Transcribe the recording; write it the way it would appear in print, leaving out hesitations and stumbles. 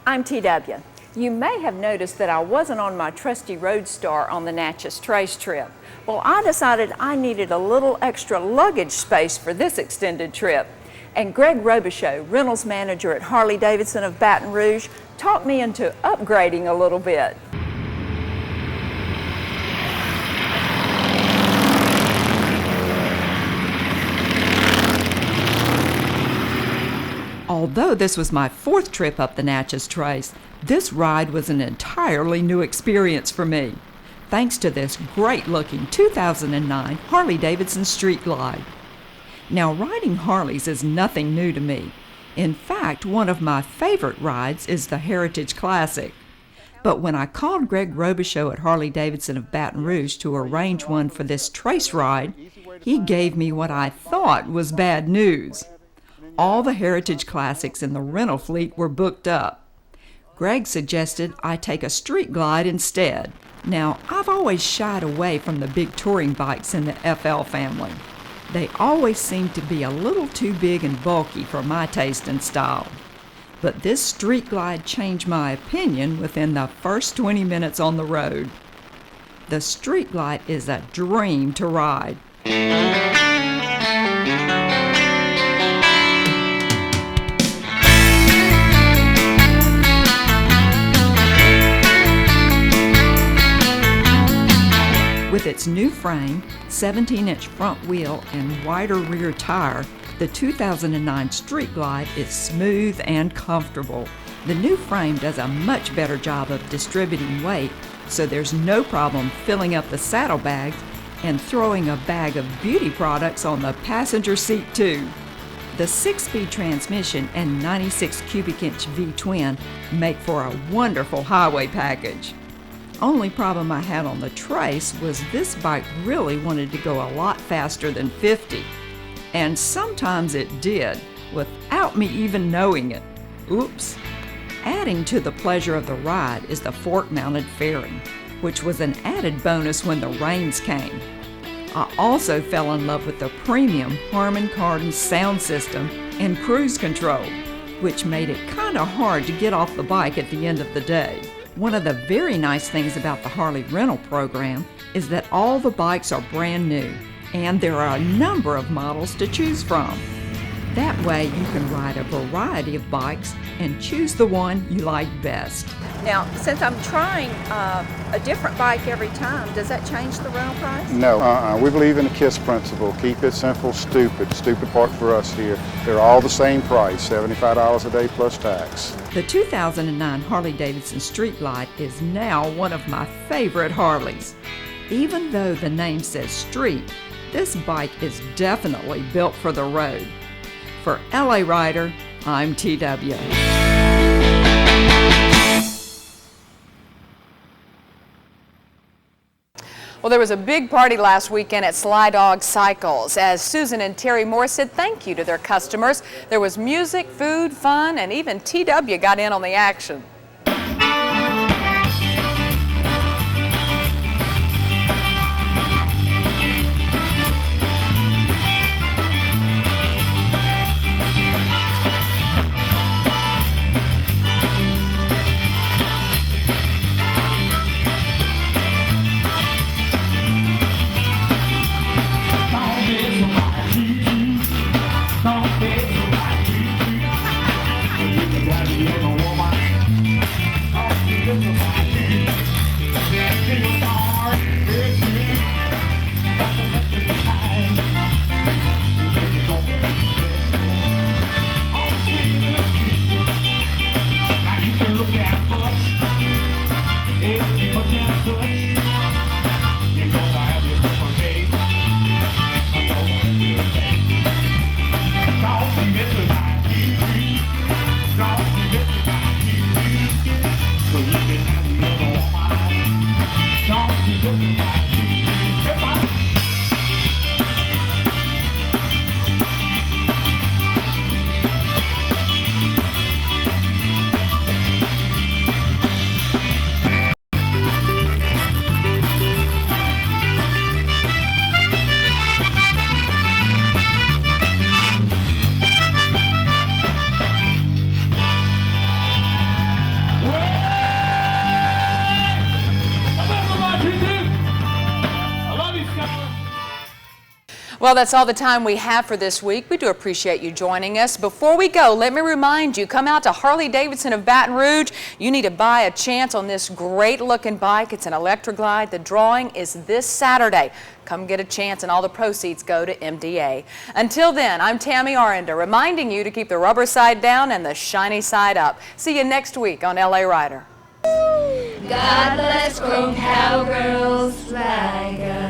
I'm TW. You may have noticed that I wasn't on my trusty Roadstar on the Natchez Trace trip. Well, I decided I needed a little extra luggage space for this extended trip. And Greg Robichaux, rentals manager at Harley-Davidson of Baton Rouge, talked me into upgrading a little bit. Although this was my fourth trip up the Natchez Trace, this ride was an entirely new experience for me, thanks to this great-looking 2009 Harley-Davidson Street Glide. Now, riding Harleys is nothing new to me. In fact, one of my favorite rides is the Heritage Classic. But when I called Greg Robichaux at Harley-Davidson of Baton Rouge to arrange one for this trace ride, he gave me what I thought was bad news. All the Heritage Classics in the rental fleet were booked up. Greg suggested I take a Street Glide instead. Now, I've always shied away from the big touring bikes in the FL family. They always seem to be a little too big and bulky for my taste and style. But this Street Glide changed my opinion within the first 20 minutes on the road. The Street Glide is a dream to ride. With its new frame, 17-inch front wheel, and wider rear tire, the 2009 Street Glide is smooth and comfortable. The new frame does a much better job of distributing weight, so there's no problem filling up the saddlebags and throwing a bag of beauty products on the passenger seat too. The 6-speed transmission and 96 cubic inch V-twin make for a wonderful highway package. Only problem I had on the Trace was this bike really wanted to go a lot faster than 50. And sometimes it did, without me even knowing it. Oops. Adding to the pleasure of the ride is the fork-mounted fairing, which was an added bonus when the rains came. I also fell in love with the premium Harman Kardon sound system and cruise control, which made it kind of hard to get off the bike at the end of the day. One of the very nice things about the Harley rental program is that all the bikes are brand new, and there are a number of models to choose from. That way you can ride a variety of bikes and choose the one you like best. Now, since I'm trying a different bike every time, does that change the rental price? No, we believe in the KISS principle. Keep it simple, stupid. Stupid part for us here. They're all the same price, $75 a day plus tax. The 2009 Harley-Davidson Street Glide is now one of my favorite Harleys. Even though the name says street, this bike is definitely built for the road. For LA Rider, I'm TW. Well, there was a big party last weekend at Sly Dog Cycles. As Susan and Terry Moore said thank you to their customers, there was music, food, fun, and even TW got in on the action. Well, that's all the time we have for this week. We do appreciate you joining us. Before we go, let me remind you, come out to Harley-Davidson of Baton Rouge. You need to buy a chance on this great-looking bike. It's an electric glide. The drawing is this Saturday. Come get a chance, and all the proceeds go to MDA. Until then, I'm Tammy Arender, reminding you to keep the rubber side down and the shiny side up. See you next week on LA Rider. God bless grown cowgirls like us.